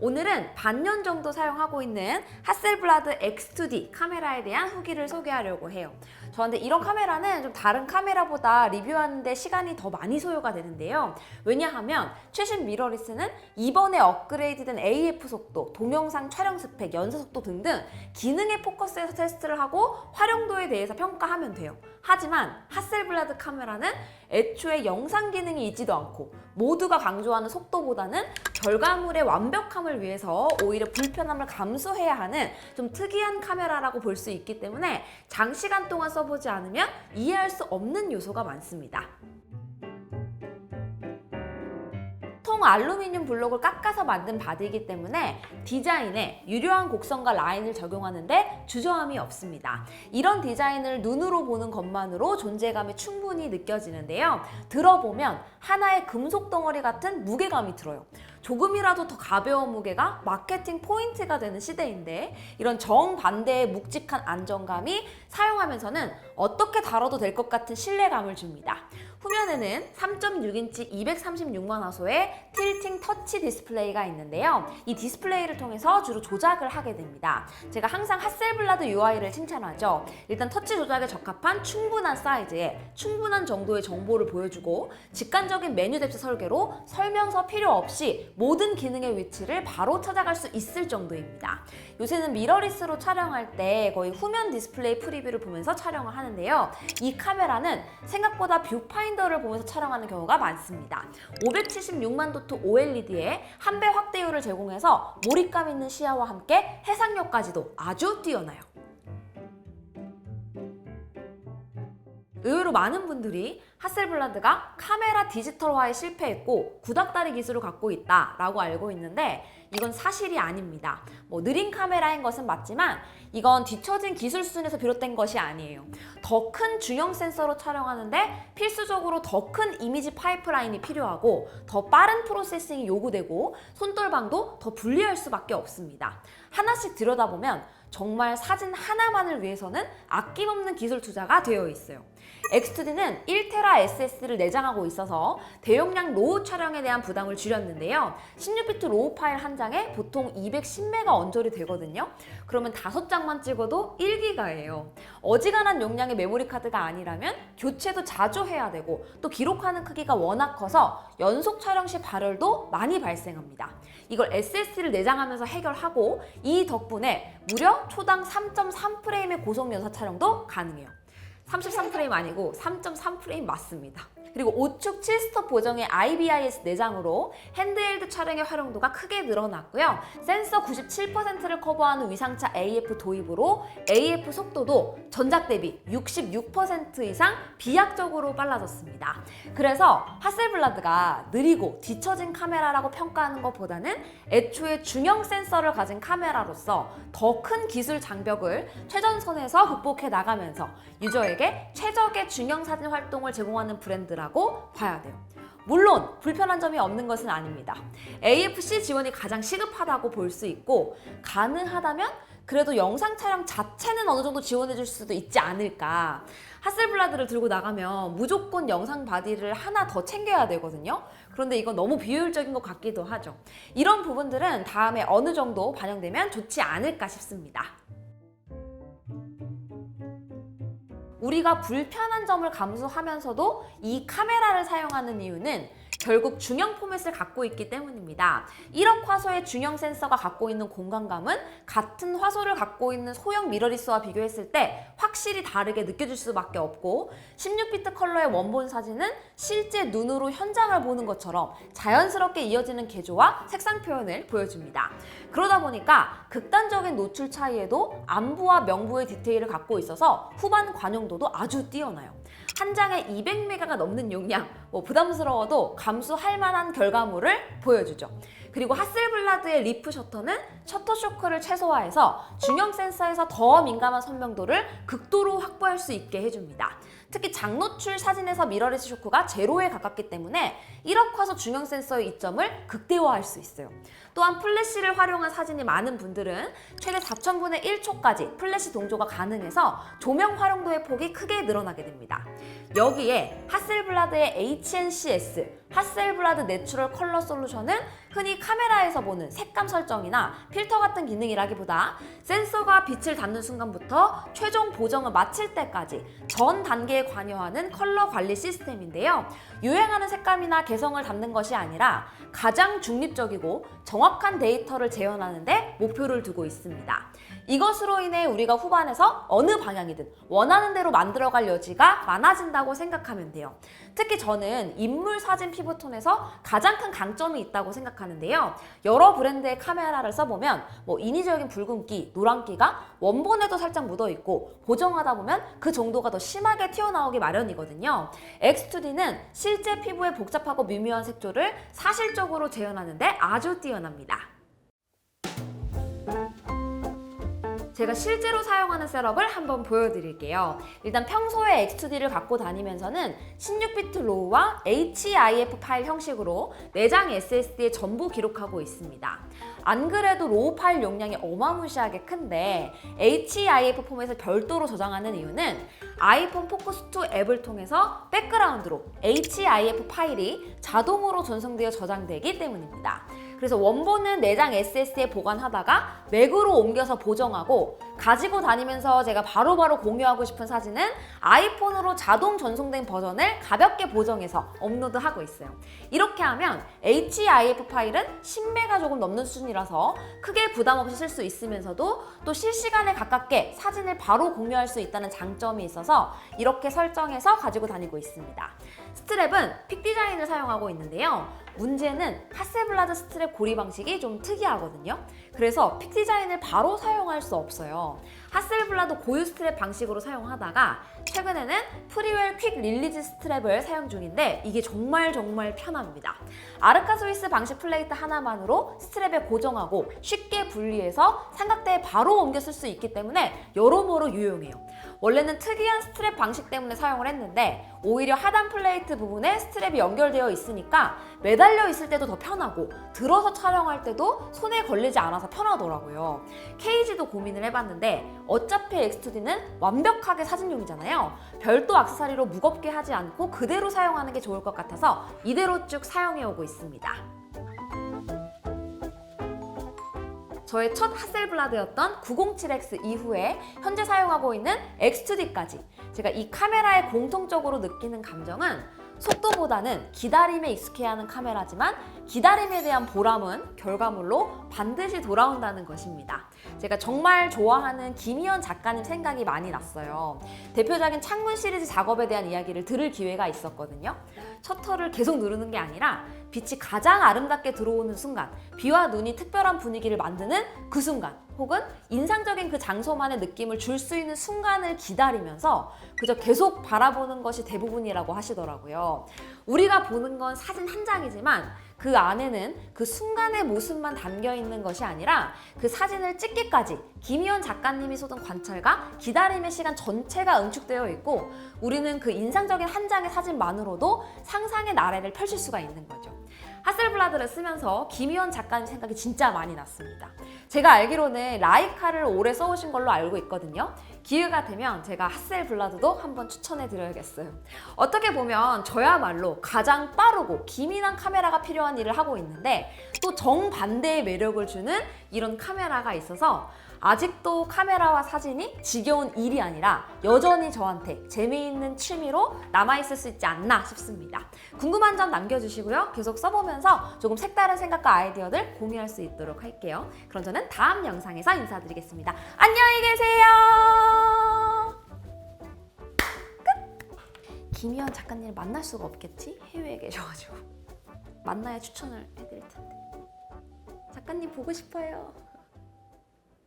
오늘은 반년 정도 사용하고 있는 하셀블라드 X2D 카메라에 대한 후기를 소개하려고 해요. 저한테 이런 카메라는 좀 다른 카메라보다 리뷰하는데 시간이 더 많이 소요가 되는데요. 왜냐하면 최신 미러리스는 이번에 업그레이드된 AF 속도, 동영상 촬영 스펙, 연사 속도 등등 기능에 포커스해서 테스트를 하고 활용도에 대해서 평가하면 돼요. 하지만 하셀블라드 카메라는 애초에 영상 기능이 있지도 않고 모두가 강조하는 속도보다는 결과물의 완벽함을 위해서 오히려 불편함을 감수해야 하는 좀 특이한 카메라라고 볼 수 있기 때문에 장시간 동안 써보지 않으면 이해할 수 없는 요소가 많습니다. 통 알루미늄 블록을 깎아서 만든 바디이기 때문에 디자인에 유려한 곡선과 라인을 적용하는데 주저함이 없습니다. 이런 디자인을 눈으로 보는 것만으로 존재감이 충분히 느껴지는데요. 들어보면 하나의 금속 덩어리 같은 무게감이 들어요. 조금이라도 더 가벼운 무게가 마케팅 포인트가 되는 시대인데 이런 정반대의 묵직한 안정감이 사용하면서는 어떻게 다뤄도 될 것 같은 신뢰감을 줍니다. 후면에는 3.6인치 236만 화소의 틸팅 터치 디스플레이가 있는데요. 이 디스플레이를 통해서 주로 조작을 하게 됩니다. 제가 항상 하셀블라드 UI를 칭찬하죠. 일단 터치 조작에 적합한 충분한 사이즈에 충분한 정도의 정보를 보여주고 직관적인 메뉴 뎁스 설계로 설명서 필요 없이 모든 기능의 위치를 바로 찾아갈 수 있을 정도입니다. 요새는 미러리스로 촬영할 때 거의 후면 디스플레이 프리뷰를 보면서 촬영을 하는데요. 이 카메라는 생각보다 뷰파인더를 보면서 촬영하는 경우가 많습니다. 576만 도트 OLED에 한 배 확대율을 제공해서 몰입감 있는 시야와 함께 해상력까지도 아주 뛰어나요. 의외로 많은 분들이 하셀블라드가 카메라 디지털화에 실패했고 구닥다리 기술을 갖고 있다라고 알고 있는데 이건 사실이 아닙니다. 느린 카메라인 것은 맞지만 이건 뒤처진 기술 수준에서 비롯된 것이 아니에요. 더 큰 중형 센서로 촬영하는데 필수적으로 더 큰 이미지 파이프라인이 필요하고 더 빠른 프로세싱이 요구되고 손떨방도 더 불리할 수밖에 없습니다. 하나씩 들여다보면 정말 사진 하나만을 위해서는 아낌없는 기술 투자가 되어 있어요. X2D는 1테라 SSD를 내장하고 있어서 대용량 로우 촬영에 대한 부담을 줄였는데요. 16비트 로우 파일 한 장에 보통 210메가 언저리 되거든요. 그러면 5장만 찍어도 1기가예요. 어지간한 용량의 메모리 카드가 아니라면 교체도 자주 해야 되고 또 기록하는 크기가 워낙 커서 연속 촬영 시 발열도 많이 발생합니다. 이걸 SSD를 내장하면서 해결하고 이 덕분에 무려 초당 3.3프레임의 고속 연사 촬영도 가능해요. 33프레임 아니고 3.3프레임 맞습니다. 그리고 5축 7스톱 보정의 IBIS 내장으로 핸드헬드 촬영의 활용도가 크게 늘어났고요. 센서 97%를 커버하는 위상차 AF 도입으로 AF 속도도 전작 대비 66% 이상 비약적으로 빨라졌습니다. 그래서 하셀블라드가 느리고 뒤처진 카메라라고 평가하는 것보다는 애초에 중형 센서를 가진 카메라로서 더 큰 기술 장벽을 최전선에서 극복해 나가면서 유저에게 최적의 중형 사진 활동을 제공하는 브랜드라고 봐야 돼요. 물론 불편한 점이 없는 것은 아닙니다. AFC 지원이 가장 시급하다고 볼 수 있고 가능하다면 그래도 영상 촬영 자체는 어느 정도 지원해 줄 수도 있지 않을까. 하셀블라드를 들고 나가면 무조건 영상 바디를 하나 더 챙겨야 되거든요. 그런데 이건 너무 비효율적인 것 같기도 하죠. 이런 부분들은 다음에 어느 정도 반영되면 좋지 않을까 싶습니다. 우리가 불편한 점을 감수하면서도 이 카메라를 사용하는 이유는 결국 중형 포맷을 갖고 있기 때문입니다. 1억 화소의 중형 센서가 갖고 있는 공간감은 같은 화소를 갖고 있는 소형 미러리스와 비교했을 때 확실히 다르게 느껴질 수밖에 없고 16비트 컬러의 원본 사진은 실제 눈으로 현장을 보는 것처럼 자연스럽게 이어지는 개조와 색상 표현을 보여줍니다. 그러다 보니까 극단적인 노출 차이에도 안부와 명부의 디테일을 갖고 있어서 후반 관용도도 아주 뛰어나요. 한 장에 200메가가 넘는 용량, 부담스러워도 감수할 만한 결과물을 보여주죠. 그리고 하셀블라드의 리프 셔터는 셔터 쇼크를 최소화해서 중형 센서에서 더 민감한 선명도를 극도로 확보할 수 있게 해줍니다. 특히 장노출 사진에서 미러리스 쇼크가 제로에 가깝기 때문에 1억 화소 중형 센서의 이점을 극대화할 수 있어요. 또한 플래시를 활용한 사진이 많은 분들은 최대 4000분의 1초까지 플래시 동조가 가능해서 조명 활용도의 폭이 크게 늘어나게 됩니다. 여기에 하셀블라드의 HNCS, 하셀블라드 내추럴 컬러 솔루션은 흔히 카메라에서 보는 색감 설정이나 필터 같은 기능이라기보다 센서가 빛을 닿는 순간부터 최종 보정을 마칠 때까지 전 단계에 관여하는 컬러 관리 시스템인데요. 유행하는 색감이나 개성을 담는 것이 아니라 가장 중립적이고 정확한 데이터를 재현하는 데 목표를 두고 있습니다. 이것으로 인해 우리가 후반에서 어느 방향이든 원하는 대로 만들어갈 여지가 많아진다고 생각하면 돼요. 특히 저는 인물 사진 피부톤에서 가장 큰 강점이 있다고 생각하는데요. 여러 브랜드의 카메라를 써보면 인위적인 붉은기, 노란기가 원본에도 살짝 묻어있고 보정하다 보면 그 정도가 더 심하게 튀어나오기 마련이거든요. X2D는 실제 피부의 복잡하고 미묘한 색조를 사실적으로 재현하는 데 아주 뛰어납니다. 제가 실제로 사용하는 셋업을 한번 보여드릴게요. 일단 평소에 X2D를 갖고 다니면서는 16비트 로우와 HEIF 파일 형식으로 내장 SSD에 전부 기록하고 있습니다. 안 그래도 로우 파일 용량이 어마무시하게 큰데 HEIF 포맷을 별도로 저장하는 이유는 아이폰 포커스2 앱을 통해서 백그라운드로 HEIF 파일이 자동으로 전송되어 저장되기 때문입니다. 그래서 원본은 내장 SSD에 보관하다가 맥으로 옮겨서 보정하고 가지고 다니면서 제가 바로바로 공유하고 싶은 사진은 아이폰으로 자동 전송된 버전을 가볍게 보정해서 업로드하고 있어요. 이렇게 하면 HEIF 파일은 10메가 조금 넘는 수준이라서 크게 부담 없이 쓸 수 있으면서도 또 실시간에 가깝게 사진을 바로 공유할 수 있다는 장점이 있어서 이렇게 설정해서 가지고 다니고 있습니다. 스트랩은 픽 디자인을 사용하고 있는데요. 문제는 하셀블라드 스트랩 고리 방식이 좀 특이하거든요. 그래서 픽 디자인을 바로 사용할 수 없어요. 하셀블라드 고유 스트랩 방식으로 사용하다가 최근에는 프리웰 퀵 릴리즈 스트랩을 사용 중인데 이게 정말 편합니다. 아르카 스위스 방식 플레이트 하나만으로 스트랩에 고정하고 쉽게 분리해서 삼각대에 바로 옮겨 쓸 수 있기 때문에 여러모로 유용해요. 원래는 특이한 스트랩 방식 때문에 사용을 했는데 오히려 하단 플레이트 부분에 스트랩이 연결되어 있으니까 매달려 있을 때도 더 편하고 들어서 촬영할 때도 손에 걸리지 않아서 편하더라고요. 케이지도 고민을 해봤는데 어차피 X2D는 완벽하게 사진용이잖아요. 별도 액세서리로 무겁게 하지 않고 그대로 사용하는 게 좋을 것 같아서 이대로 쭉 사용해오고 있습니다. 저의 첫 하셀블라드였던 907X 이후에 현재 사용하고 있는 X2D까지 제가 이 카메라에 공통적으로 느끼는 감정은 속도보다는 기다림에 익숙해하는 카메라지만 기다림에 대한 보람은 결과물로 반드시 돌아온다는 것입니다. 제가 정말 좋아하는 김희연 작가님 생각이 많이 났어요. 대표적인 창문 시리즈 작업에 대한 이야기를 들을 기회가 있었거든요. 셔터를 계속 누르는 게 아니라 빛이 가장 아름답게 들어오는 순간, 비와 눈이 특별한 분위기를 만드는 그 순간, 혹은 인상적인 그 장소만의 느낌을 줄 수 있는 순간을 기다리면서 그저 계속 바라보는 것이 대부분이라고 하시더라고요. 우리가 보는 건 사진 한 장이지만 그 안에는 그 순간의 모습만 담겨 있는 것이 아니라 그 사진을 찍기까지 김희연 작가님이 쏟은 관찰과 기다림의 시간 전체가 응축되어 있고 우리는 그 인상적인 한 장의 사진만으로도 상상의 나래를 펼칠 수가 있는 거죠. 하셀블라드를 쓰면서 김희연 작가님 생각이 진짜 많이 났습니다. 제가 알기로는 라이카를 오래 써오신 걸로 알고 있거든요. 기회가 되면 제가 하셀블라드도 한번 추천해 드려야겠어요. 어떻게 보면 저야말로 가장 빠르고 기민한 카메라가 필요한 일을 하고 있는데 또 정반대의 매력을 주는 이런 카메라가 있어서 아직도 카메라와 사진이 지겨운 일이 아니라 여전히 저한테 재미있는 취미로 남아있을 수 있지 않나 싶습니다. 궁금한 점 남겨주시고요. 계속 써보면서 조금 색다른 생각과 아이디어들 공유할 수 있도록 할게요. 그럼 저는 다음 영상에서 인사드리겠습니다. 안녕히 계세요. 끝! 김희연 작가님을 만날 수가 없겠지? 해외에 계셔가지고 만나야 추천을 해드릴 텐데. 작가님 보고 싶어요.